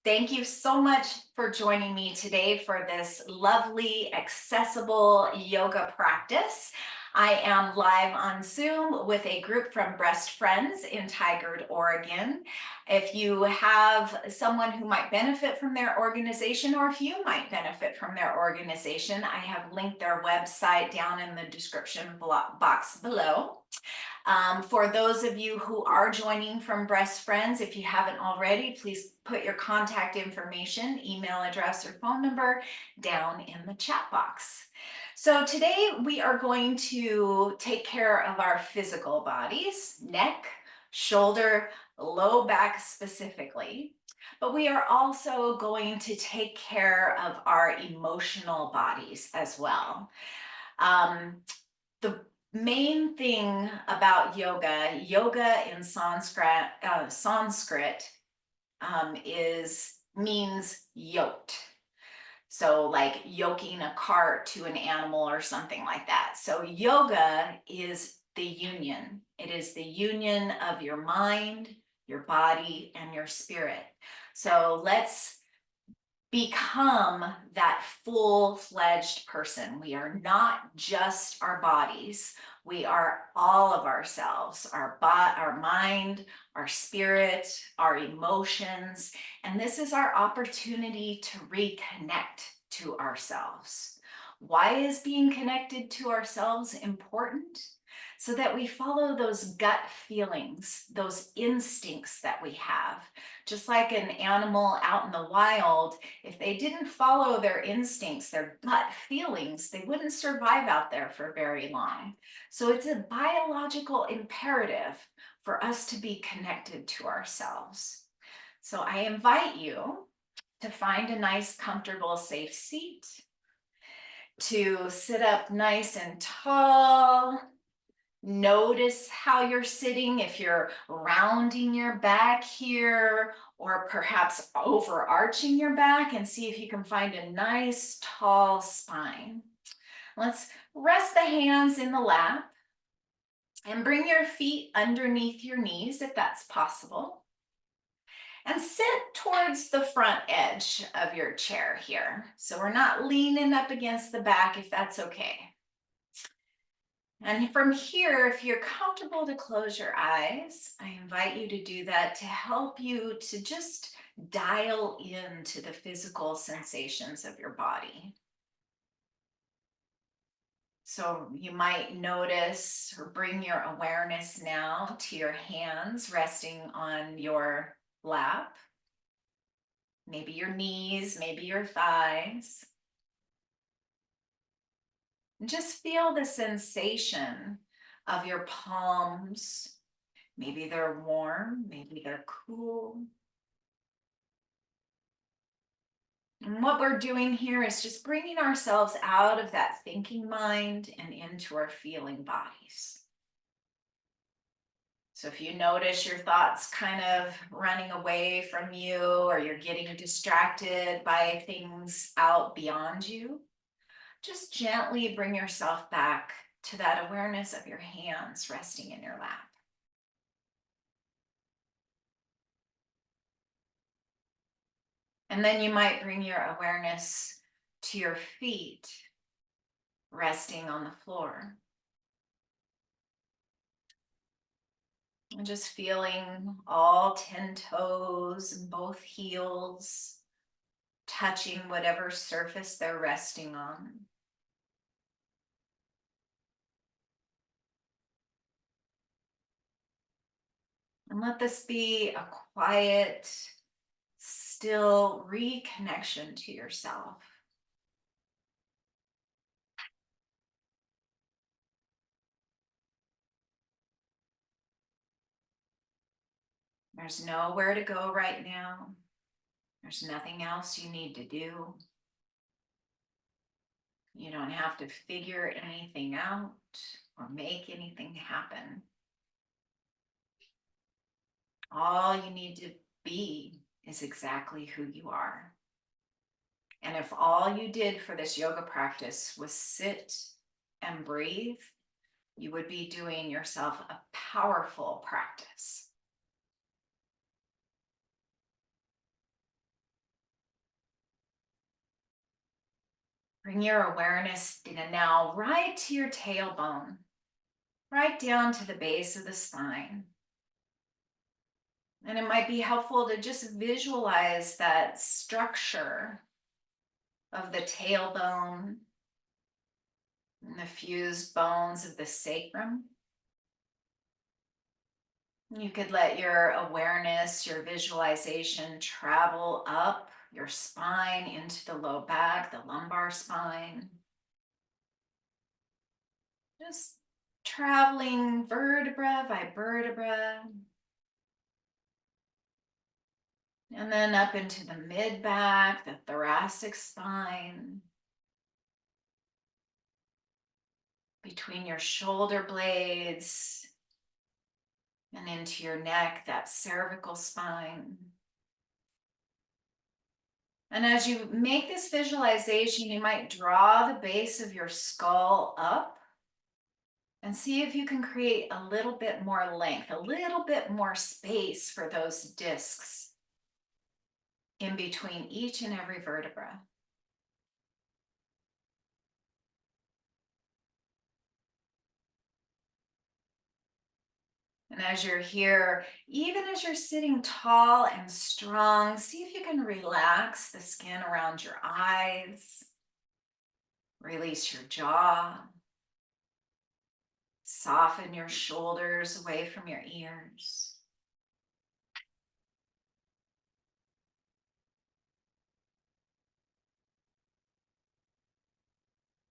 Thank you so much for joining me today for this lovely, accessible yoga practice. I am live on Zoom with a group from Breast Friends in Tigard, Oregon. If you have someone who might benefit from their organization, or if you might benefit from their organization, I have linked their website down in the description box below. For those of you who are joining from Breast Friends, if you haven't already, please put your contact information, email address, or phone number down in the chat box. So today we are going to take care of our physical bodies, neck, shoulder, low back specifically, but we are also going to take care of our emotional bodies as well. The main thing about yoga in Sanskrit means yoked. So like yoking a cart to an animal or something like that. So yoga is the union. It is the union of your mind, your body, and your spirit. So let's become that full-fledged person. We are not just our bodies. We are all of ourselves, our mind, our spirit, our emotions. And this is our opportunity to reconnect to ourselves. Why is being connected to ourselves important? So that we follow those gut feelings, those instincts that we have. Just like an animal out in the wild, if they didn't follow their instincts, their gut feelings, they wouldn't survive out there for very long. So it's a biological imperative for us to be connected to ourselves. So I invite you to find a nice, comfortable, safe seat, to sit up nice and tall. Notice how you're sitting, if you're rounding your back here, or perhaps overarching your back, and see if you can find a nice tall spine. Let's rest the hands in the lap and bring your feet underneath your knees if that's possible. And sit towards the front edge of your chair here. So we're not leaning up against the back if that's okay. And from here, if you're comfortable to close your eyes, I invite you to do that to help you to just dial into the physical sensations of your body. So you might notice or bring your awareness now to your hands resting on your lap, maybe your knees, maybe your thighs. Just feel the sensation of your palms. Maybe they're warm, maybe they're cool. And what we're doing here is just bringing ourselves out of that thinking mind and into our feeling bodies. So if you notice your thoughts kind of running away from you, or you're getting distracted by things out beyond you, just gently bring yourself back to that awareness of your hands resting in your lap. And then you might bring your awareness to your feet resting on the floor. And just feeling all 10 toes and both heels touching whatever surface they're resting on. And let this be a quiet, still reconnection to yourself. There's nowhere to go right now. There's nothing else you need to do. You don't have to figure anything out or make anything happen. All you need to be is exactly who you are. And if all you did for this yoga practice was sit and breathe, you would be doing yourself a powerful practice. Bring your awareness now right to your tailbone, right down to the base of the spine. And it might be helpful to just visualize that structure of the tailbone and the fused bones of the sacrum. You could let your awareness, your visualization travel up your spine into the low back, the lumbar spine. Just traveling vertebra by vertebra. And then up into the mid-back, the thoracic spine. Between your shoulder blades and into your neck, that cervical spine. And as you make this visualization, you might draw the base of your skull up and see if you can create a little bit more length, a little bit more space for those discs in between each and every vertebra. And as you're here, even as you're sitting tall and strong, see if you can relax the skin around your eyes, release your jaw, soften your shoulders away from your ears.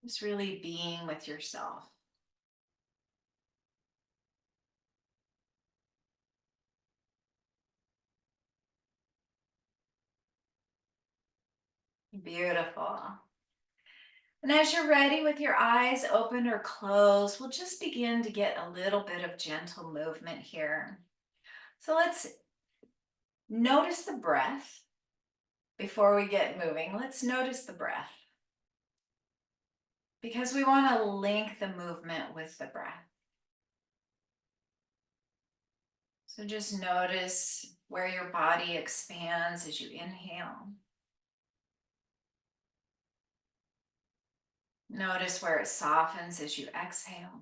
Just really being with yourself. Beautiful. And as you're ready with your eyes open or closed, we'll just begin to get a little bit of gentle movement here. So let's notice the breath before we get moving. Let's notice the breath because we want to link the movement with the breath. So just notice where your body expands as you inhale. Notice where it softens as you exhale.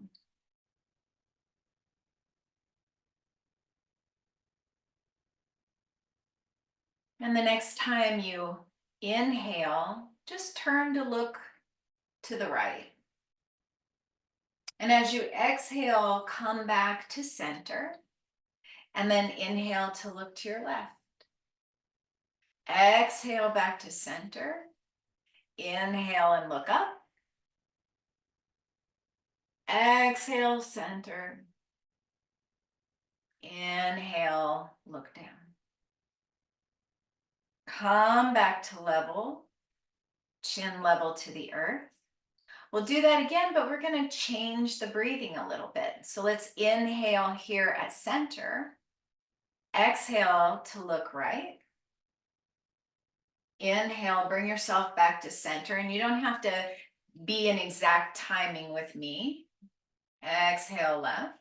And the next time you inhale, just turn to look to the right. And as you exhale, come back to center. And then inhale to look to your left. Exhale back to center. Inhale and look up. Exhale, center. Inhale, look down. Come back to level, chin level to the earth. We'll do that again, but we're going to change the breathing a little bit. So let's inhale here at center. Exhale to look right. Inhale, bring yourself back to center, and you don't have to be in exact timing with me. Exhale left.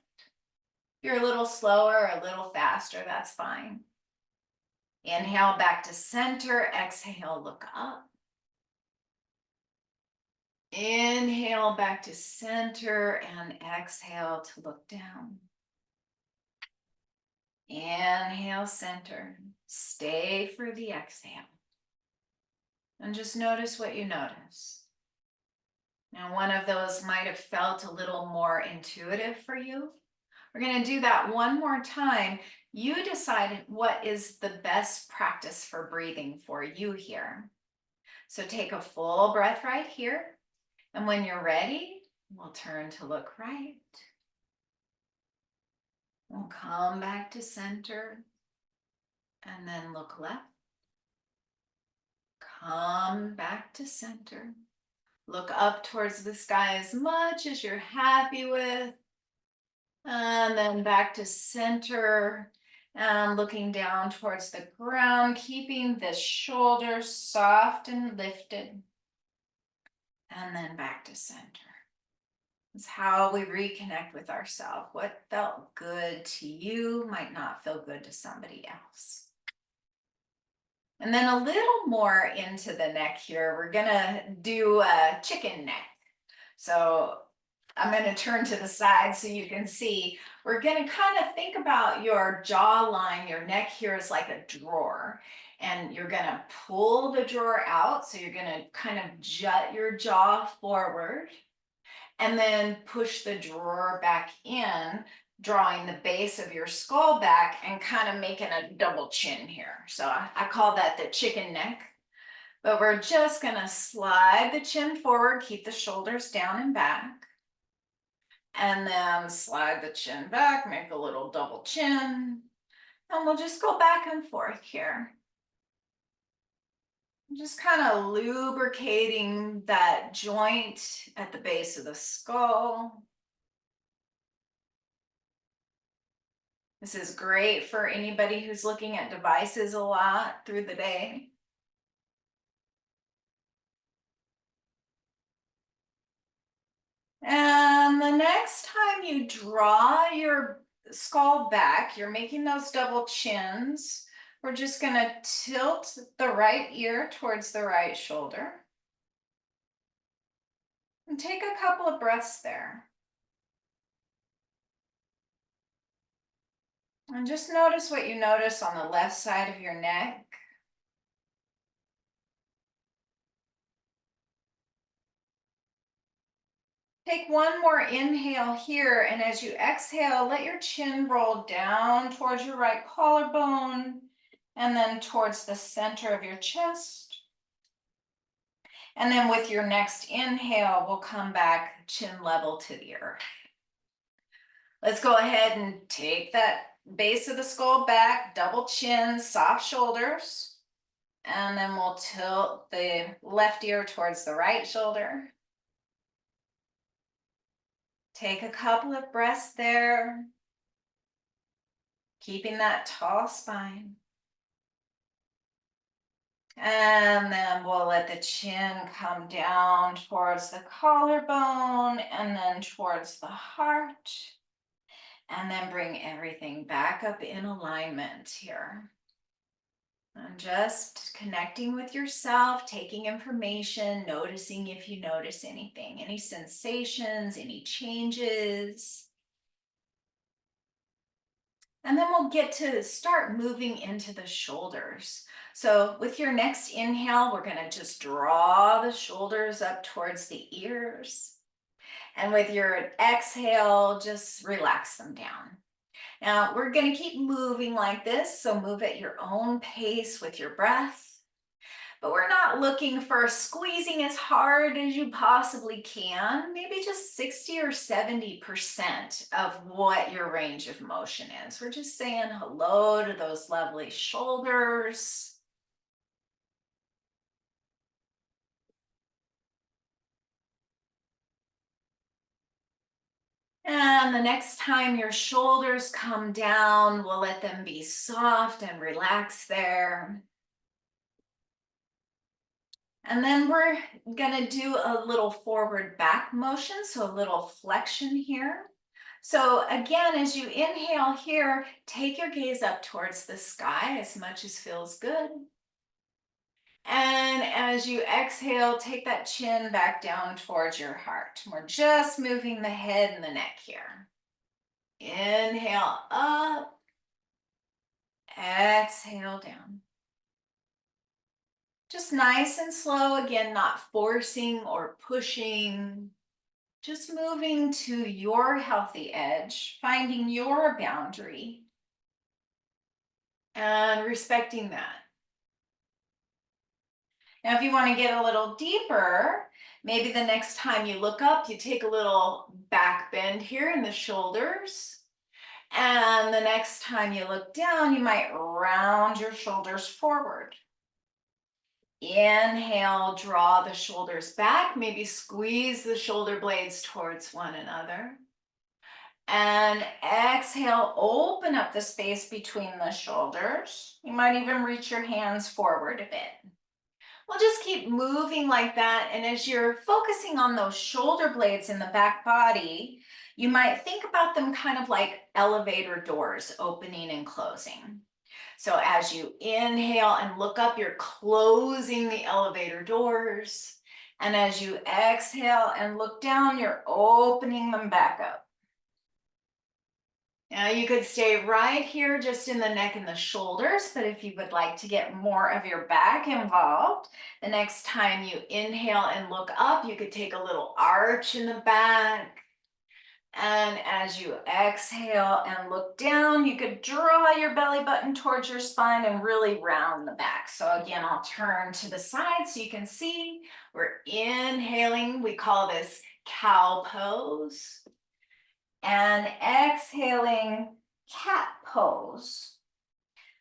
If you're a little slower, a little faster, that's fine. Inhale back to center. Exhale, look up. Inhale back to center and exhale to look down. Inhale, center. Stay for the exhale. And just notice what you notice. Now, one of those might have felt a little more intuitive for you. We're going to do that one more time. You decide what is the best practice for breathing for you here. So take a full breath right here. And when you're ready, we'll turn to look right. We'll come back to center and then look left. Come back to center. Look up towards the sky as much as you're happy with. And then back to center and looking down towards the ground, keeping the shoulders soft and lifted. And then back to center. It's how we reconnect with ourselves. What felt good to you might not feel good to somebody else. And then a little more into the neck here, we're gonna do a chicken neck. So I'm gonna turn to the side so you can see. We're gonna kind of think about your jawline, your neck here is like a drawer. And you're gonna pull the drawer out. So you're gonna kind of jut your jaw forward and then push the drawer back in, drawing the base of your skull back and kind of making a double chin here. So I call that the chicken neck. But we're just gonna slide the chin forward, keep the shoulders down and back. And then slide the chin back, make a little double chin. And we'll just go back and forth here. Just kind of lubricating that joint at the base of the skull. This is great for anybody who's looking at devices a lot through the day. And the next time you draw your skull back, you're making those double chins. We're just going to tilt the right ear towards the right shoulder. And take a couple of breaths there. And just notice what you notice on the left side of your neck. Take one more inhale here, and as you exhale, let your chin roll down towards your right collarbone and then towards the center of your chest. And then with your next inhale, we'll come back chin level to the earth. Let's go ahead and take that base of the skull back, double chin, soft shoulders. And then we'll tilt the left ear towards the right shoulder. Take a couple of breaths there, keeping that tall spine. And then we'll let the chin come down towards the collarbone and then towards the heart. And then bring everything back up in alignment here. And just connecting with yourself, taking information, noticing if you notice anything, any sensations, any changes. And then we'll get to start moving into the shoulders. So with your next inhale, we're going to just draw the shoulders up towards the ears. And with your exhale, just relax them down. Now we're going to keep moving like this. So move at your own pace with your breath. But we're not looking for squeezing as hard as you possibly can, maybe just 60 or 70% of what your range of motion is. We're just saying hello to those lovely shoulders. And the next time your shoulders come down, we'll let them be soft and relaxed there. And then we're gonna do a little forward back motion, so a little flexion here. So again, as you inhale here, take your gaze up towards the sky as much as feels good. And as you exhale, take that chin back down towards your heart. We're just moving the head and the neck here. Inhale up, exhale down. Just nice and slow, again, not forcing or pushing, just moving to your healthy edge, finding your boundary and respecting that. Now, if you want to get a little deeper, maybe the next time you look up, you take a little back bend here in the shoulders. And the next time you look down, you might round your shoulders forward. Inhale, draw the shoulders back, maybe squeeze the shoulder blades towards one another. And exhale, open up the space between the shoulders. You might even reach your hands forward a bit. We'll just keep moving like that. And as you're focusing on those shoulder blades in the back body, you might think about them kind of like elevator doors opening and closing. So as you inhale and look up, you're closing the elevator doors. And as you exhale and look down, you're opening them back up. Now you could stay right here just in the neck and the shoulders, but if you would like to get more of your back involved, the next time you inhale and look up, you could take a little arch in the back. And as you exhale and look down, you could draw your belly button towards your spine and really round the back. So again, I'll turn to the side so you can see. We're inhaling, we call this cow pose. And exhaling, cat pose.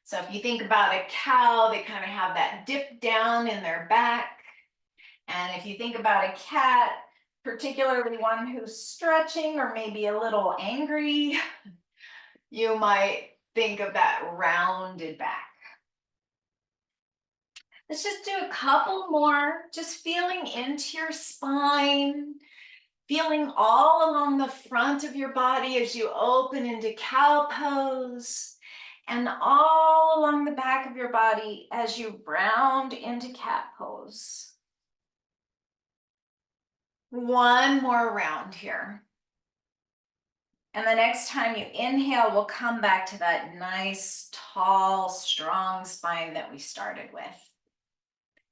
So if you think about a cow, they kind of have that dip down in their back. And if you think about a cat, particularly one who's stretching or maybe a little angry, you might think of that rounded back. Let's just do a couple more, just feeling into your spine, feeling all along the front of your body as you open into cow pose, and all along the back of your body as you round into cat pose. One more round here. And the next time you inhale, we'll come back to that nice, tall, strong spine that we started with.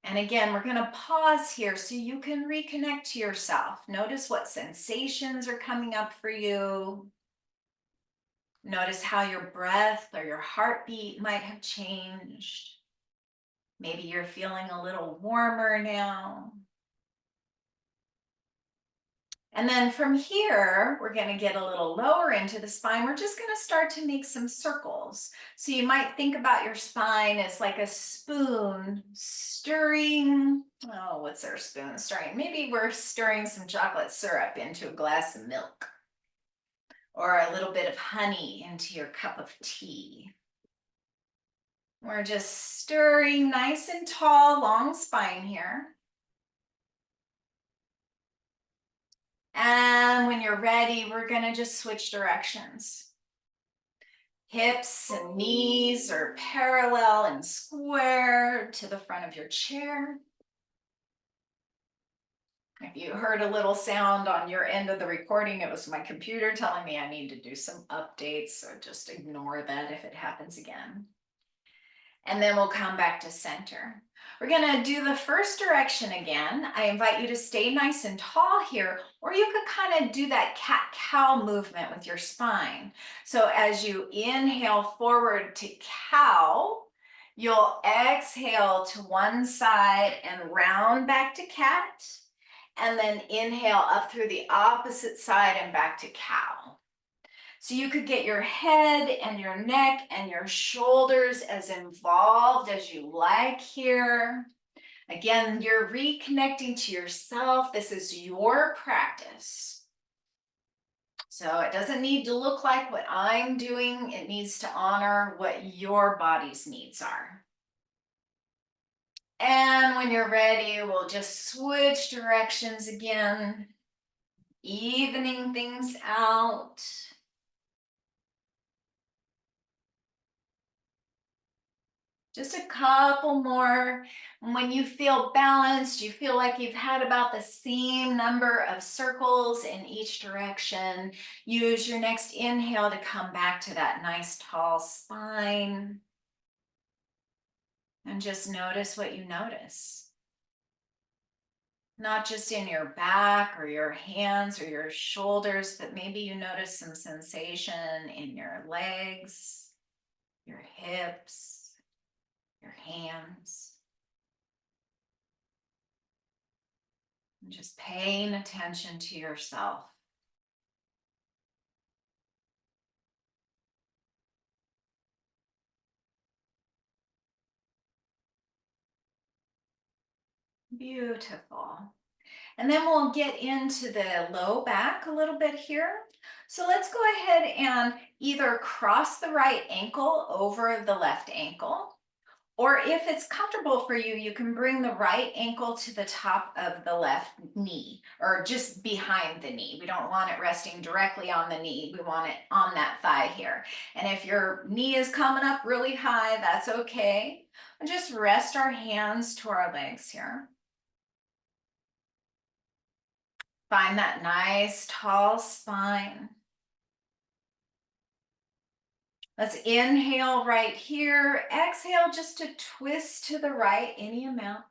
And again, we're going to pause here so you can reconnect to yourself. Notice what sensations are coming up for you. Notice how your breath or your heartbeat might have changed. Maybe you're feeling a little warmer now. And then from here, we're going to get a little lower into the spine. We're just going to start to make some circles. So you might think about your spine as like a spoon stirring. Oh, what's our spoon stirring? Maybe we're stirring some chocolate syrup into a glass of milk, or a little bit of honey into your cup of tea. We're just stirring nice and tall, long spine here. And when you're ready, we're going to just switch directions. Hips and knees are parallel and square to the front of your chair. If you heard a little sound on your end of the recording, it was my computer telling me I need to do some updates, so just ignore that if it happens again. And then we'll come back to center. We're gonna do the first direction again. I invite you to stay nice and tall here, or you could kind of do that cat-cow movement with your spine. So as you inhale forward to cow, you'll exhale to one side and round back to cat, and then inhale up through the opposite side and back to cow. So you could get your head and your neck and your shoulders as involved as you like here. Again, you're reconnecting to yourself. This is your practice. So it doesn't need to look like what I'm doing. It needs to honor what your body's needs are. And when you're ready, we'll just switch directions again, evening things out. Just a couple more. When you feel balanced, you feel like you've had about the same number of circles in each direction, use your next inhale to come back to that nice tall spine. And just notice what you notice. Not just in your back or your hands or your shoulders, but maybe you notice some sensation in your legs, your hips, your hands. And just paying attention to yourself. Beautiful. And then we'll get into the low back a little bit here. So let's go ahead and either cross the right ankle over the left ankle, Or if it's comfortable for you, you can bring the right ankle to the top of the left knee or just behind the knee. We don't want it resting directly on the knee. We want it on that thigh here. And if your knee is coming up really high, that's okay. And just rest our hands to our legs here. Find that nice tall spine. Let's inhale right here. Exhale just to twist to the right, any amount.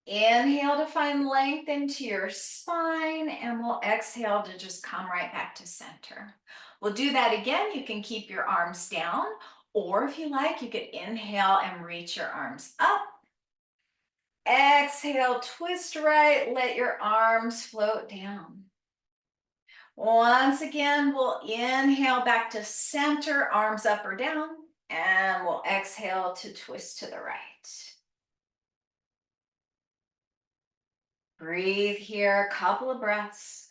Inhale to find length into your spine, and we'll exhale to just come right back to center. We'll do that again. You can keep your arms down, or if you like, you could inhale and reach your arms up. Exhale, twist right, let your arms float down. Once again, we'll inhale back to center, arms up or down, and we'll exhale to twist to the right. Breathe here, a couple of breaths.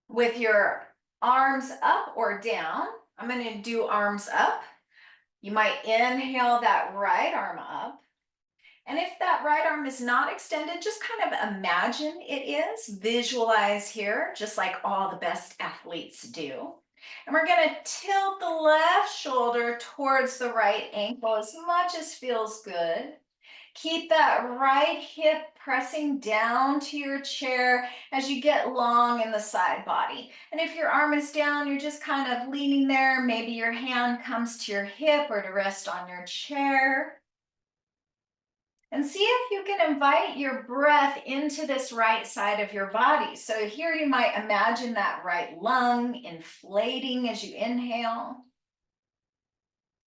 With your arms up or down, I'm going to do arms up. You might inhale that right arm up. And if that right arm is not extended, just kind of imagine it is. Visualize here, just like all the best athletes do. And we're going to tilt the left shoulder towards the right ankle as much as feels good. Keep that right hip pressing down to your chair as you get long in the side body. And if your arm is down, you're just kind of leaning there. Maybe your hand comes to your hip or to rest on your chair. And see if you can invite your breath into this right side of your body. So here you might imagine that right lung inflating as you inhale,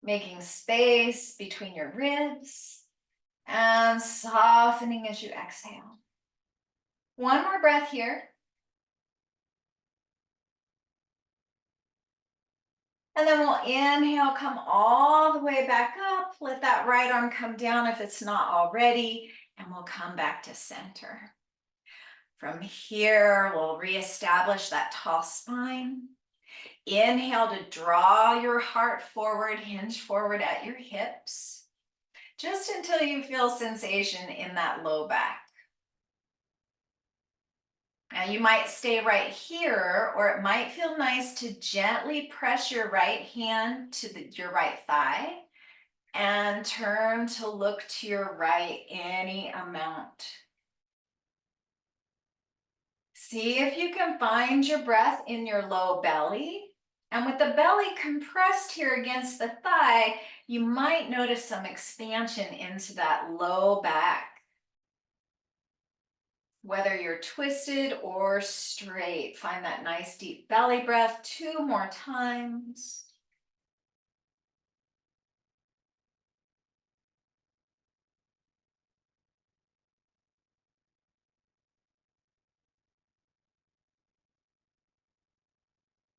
making space between your ribs, and softening as you exhale. One more breath here. And then we'll inhale, come all the way back up. Let that right arm come down if it's not already, and we'll come back to center. From here, we'll reestablish that tall spine. Inhale to draw your heart forward, hinge forward at your hips, just until you feel sensation in that low back. Now you might stay right here, or it might feel nice to gently press your right hand to your right thigh and turn to look to your right any amount. See if you can find your breath in your low belly. And with the belly compressed here against the thigh, you might notice some expansion into that low back. Whether you're twisted or straight, find that nice deep belly breath 2 more times.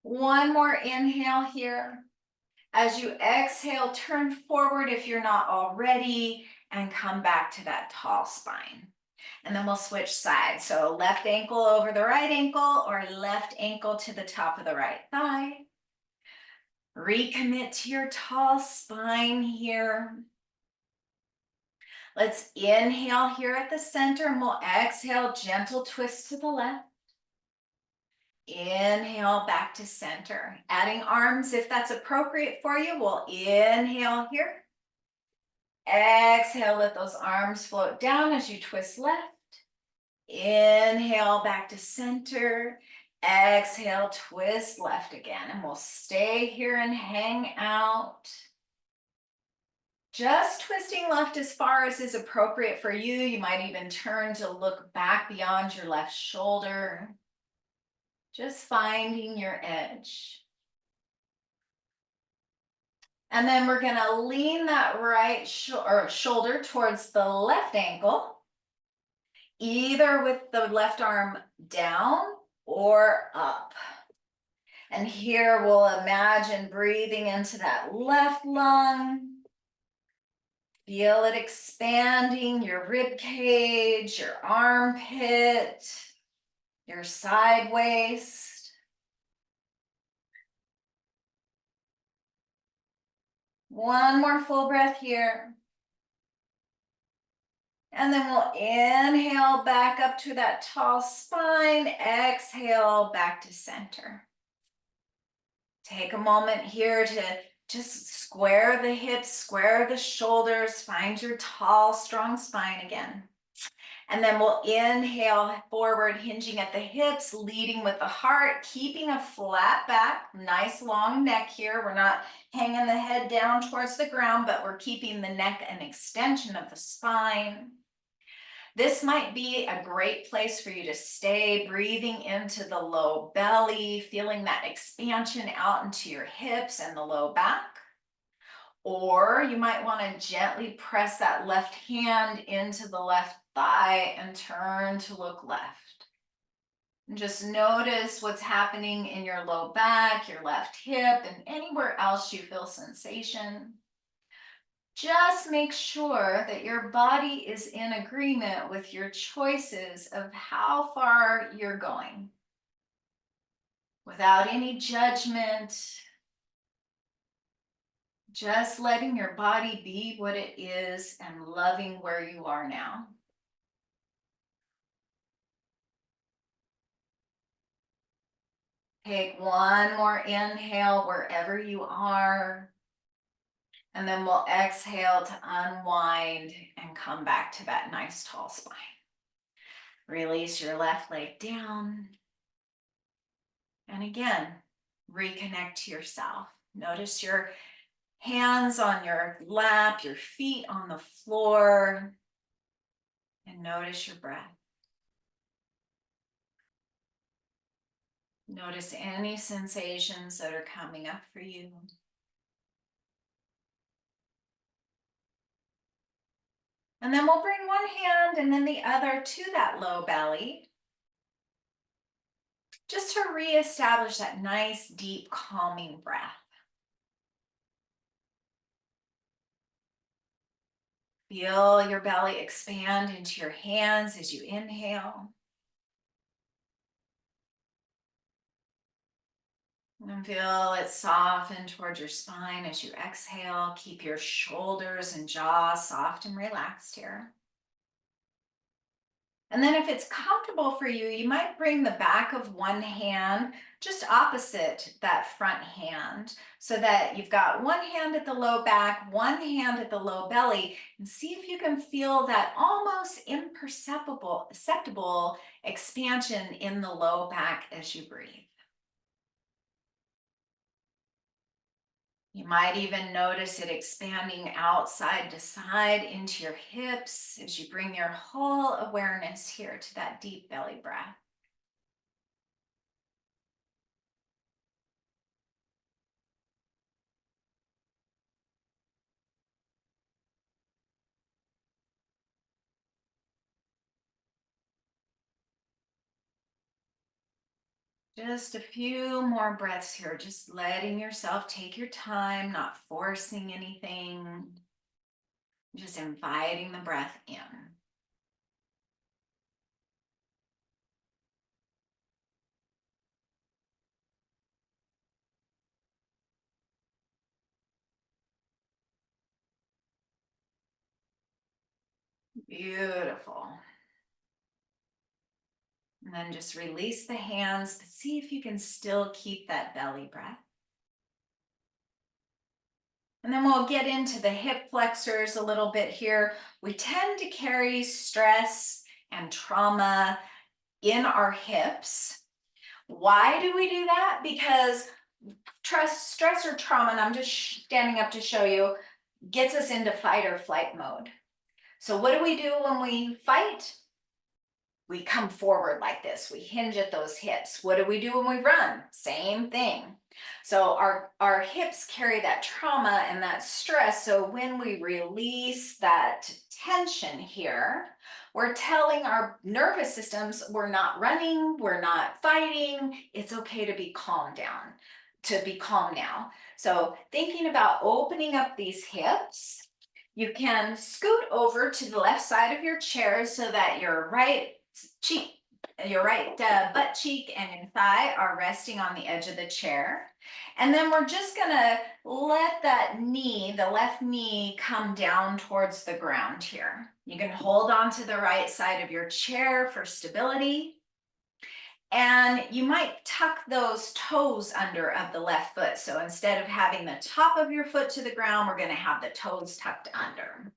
One more inhale here. As you exhale, turn forward if you're not already, and come back to that tall spine. And then we'll switch sides. So left ankle over the right ankle, or left ankle to the top of the right thigh. Recommit to your tall spine here. Let's inhale here at the center, and we'll exhale, gentle twist to the left. Inhale back to center. Adding arms if that's appropriate for you. We'll inhale here. Exhale, let those arms float down as you twist left. Inhale back to center. Exhale, twist left again. And we'll stay here and hang out. Just twisting left as far as is appropriate for you. You might even turn to look back beyond your left shoulder. Just finding your edge. And then we're going to lean that right shoulder towards the left ankle, either with the left arm down or up. And here we'll imagine breathing into that left lung. Feel it expanding your rib cage, your armpit, your side waist. One more full breath here. And then we'll inhale back up to that tall spine. Exhale back to center. Take a moment here to just square the hips, square the shoulders, find your tall, strong spine again. And then we'll inhale forward, hinging at the hips, leading with the heart, keeping a flat back, nice long neck here. We're not hanging the head down towards the ground, but we're keeping the neck an extension of the spine. This might be a great place for you to stay, breathing into the low belly, feeling that expansion out into your hips and the low back. Or you might want to gently press that left hand into the left thigh and turn to look left. And just notice what's happening in your low back, your left hip, and anywhere else you feel sensation. Just make sure that your body is in agreement with your choices of how far you're going, without any judgment, just letting your body be what it is and loving where you are now. Take one more inhale wherever you are. And then we'll exhale to unwind and come back to that nice tall spine. Release your left leg down. And again, reconnect to yourself. Notice your hands on your lap, your feet on the floor, and notice your breath. Notice any sensations that are coming up for you. And then we'll bring one hand and then the other to that low belly, just to reestablish that nice, deep, calming breath. Feel your belly expand into your hands as you inhale. And feel it soften towards your spine as you exhale. Keep your shoulders and jaw soft and relaxed here. And then if it's comfortable for you, you might bring the back of one hand just opposite that front hand so that you've got one hand at the low back, one hand at the low belly, and see if you can feel that almost imperceptible perceptible expansion in the low back as you breathe. You might even notice it expanding outside to side into your hips as you bring your whole awareness here to that deep belly breath. Just a few more breaths here, just letting yourself take your time, not forcing anything, just inviting the breath in. Beautiful. And then just release the hands, but see if you can still keep that belly breath. And then we'll get into the hip flexors a little bit here. We tend to carry stress and trauma in our hips. Why do we do that? Because stress or trauma, and I'm just standing up to show you, gets us into fight or flight mode. So what do we do when we fight? We come forward like this. We hinge at those hips. What do we do when we run? Same thing. So our hips carry that trauma and that stress. So when we release that tension here, we're telling our nervous systems we're not running, we're not fighting. It's okay to be calm down, to be calm now. So thinking about opening up these hips, you can scoot over to the left side of your chair so that your right cheek your right butt cheek and your thigh are resting on the edge of the chair. And then we're just gonna let that knee, the left knee, come down towards the ground here. You can hold on to the right side of your chair for stability. And you might tuck those toes under of the left foot. So instead of having the top of your foot to the ground, we're gonna have the toes tucked under.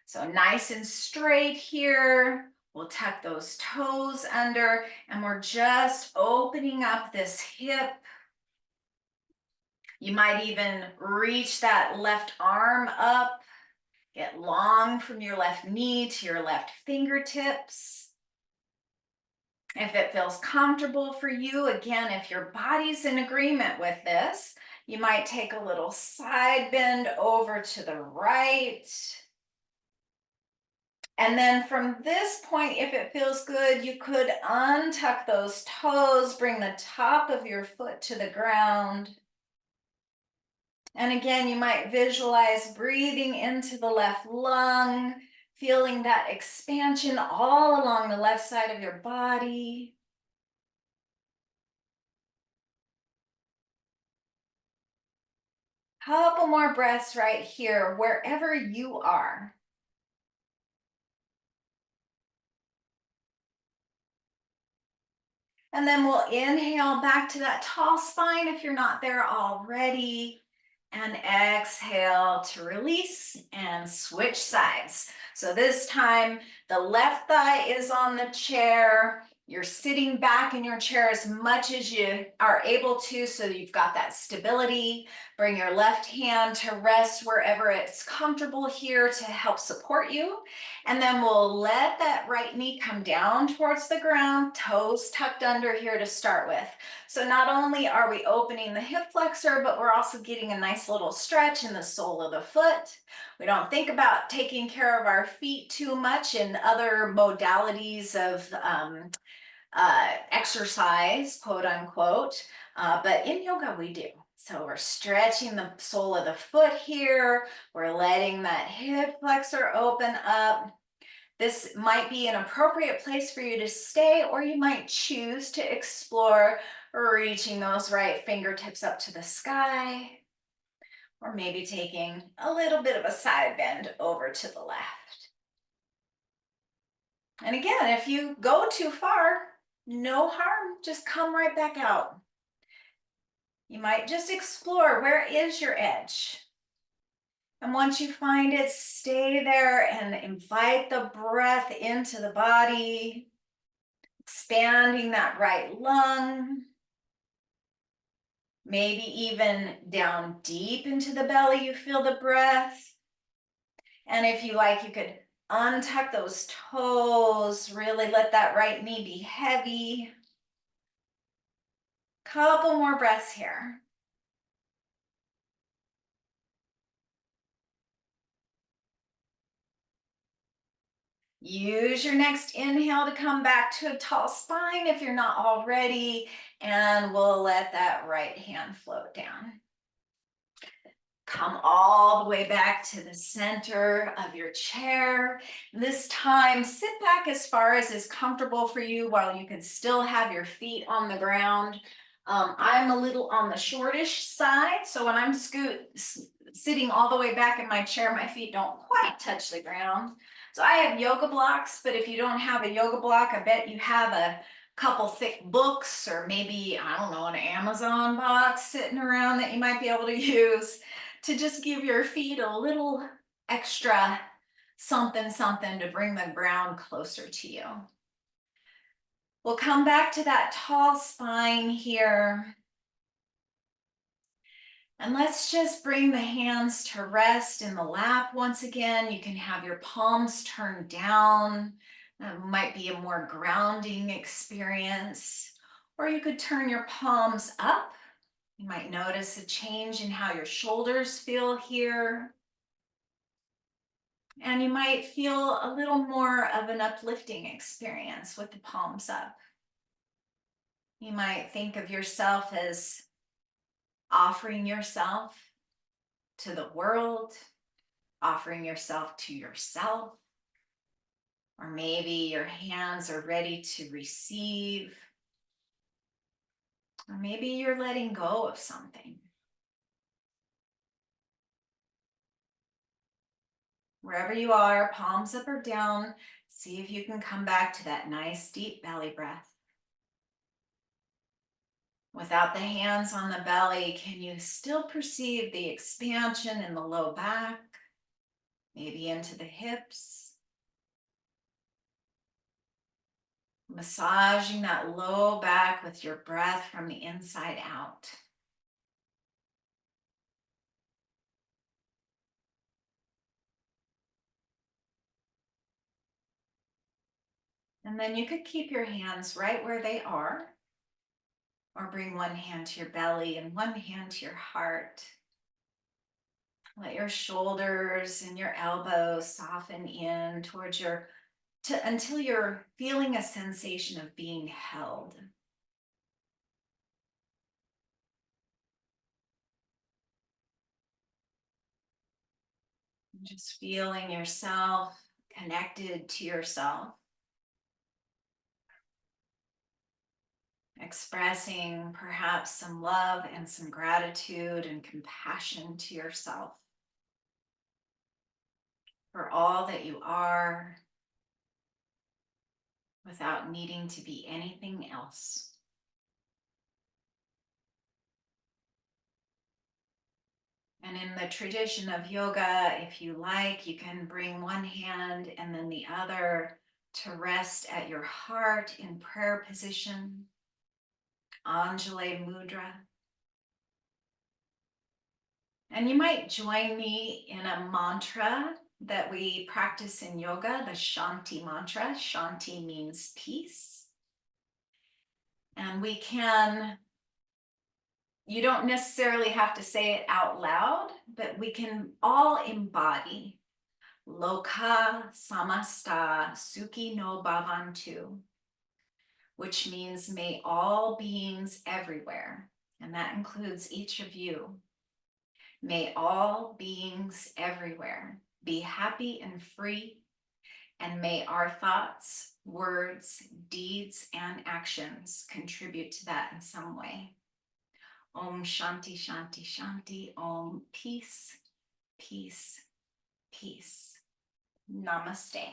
So nice and straight here. We'll tuck those toes under and we're just opening up this hip. You might even reach that left arm up, get long from your left knee to your left fingertips. If it feels comfortable for you, again, if your body's in agreement with this, you might take a little side bend over to the right. And then from this point, if it feels good, you could untuck those toes, bring the top of your foot to the ground. And again, you might visualize breathing into the left lung, feeling that expansion all along the left side of your body. Couple more breaths right here, wherever you are. And then we'll inhale back to that tall spine if you're not there already. And exhale to release and switch sides. So this time, the left thigh is on the chair. You're sitting back in your chair as much as you are able to, so you've got that stability. Bring your left hand to rest wherever it's comfortable here to help support you. And then we'll let that right knee come down towards the ground, toes tucked under here to start with. So not only are we opening the hip flexor, but we're also getting a nice little stretch in the sole of the foot. We don't think about taking care of our feet too much in other modalities of exercise, quote unquote, but in yoga we do. So we're stretching the sole of the foot here. We're letting that hip flexor open up. This might be an appropriate place for you to stay, or you might choose to explore reaching those right fingertips up to the sky, or maybe taking a little bit of a side bend over to the left. And again, if you go too far, no harm, just come right back out. You might just explore, where is your edge? And once you find it, stay there and invite the breath into the body, expanding that right lung. Maybe even down deep into the belly, you feel the breath. And if you like, you could untuck those toes, really let that right knee be heavy. Couple more breaths here. Use your next inhale to come back to a tall spine if you're not already, and we'll let that right hand float down. Come all the way back to the center of your chair. This time, sit back as far as is comfortable for you while you can still have your feet on the ground. I'm a little on the shortish side, so when I'm sitting all the way back in my chair, my feet don't quite touch the ground. So I have yoga blocks, but if you don't have a yoga block, I bet you have a couple thick books, or maybe, I don't know, an Amazon box sitting around that you might be able to use to just give your feet a little extra something to bring the ground closer to you. We'll come back to that tall spine here. And let's just bring the hands to rest in the lap once again. You can have your palms turned down. That might be a more grounding experience. Or you could turn your palms up. You might notice a change in how your shoulders feel here. And you might feel a little more of an uplifting experience with the palms up. You might think of yourself as offering yourself to the world, offering yourself to yourself. Or maybe your hands are ready to receive. Or maybe you're letting go of something. Wherever you are, palms up or down, see if you can come back to that nice deep belly breath. Without the hands on the belly, can you still perceive the expansion in the low back? Maybe into the hips. Massaging that low back with your breath from the inside out. And then you could keep your hands right where they are, or bring one hand to your belly and one hand to your heart. Let your shoulders and your elbows soften in towards until you're feeling a sensation of being held. Just feeling yourself connected to yourself. Expressing perhaps some love and some gratitude and compassion to yourself for all that you are without needing to be anything else. And in the tradition of yoga, if you like, you can bring one hand and then the other to rest at your heart in prayer position, Anjali Mudra. And you might join me in a mantra that we practice in yoga, the Shanti mantra. Shanti means peace. And you don't necessarily have to say it out loud, but we can all embody Loka Samasta Sukhi no Bhavantu, which means may all beings everywhere, and that includes each of you. May all beings everywhere be happy and free, and may our thoughts, words, deeds, and actions contribute to that in some way. Om Shanti Shanti Shanti. Om Peace, Peace, Peace. Namaste.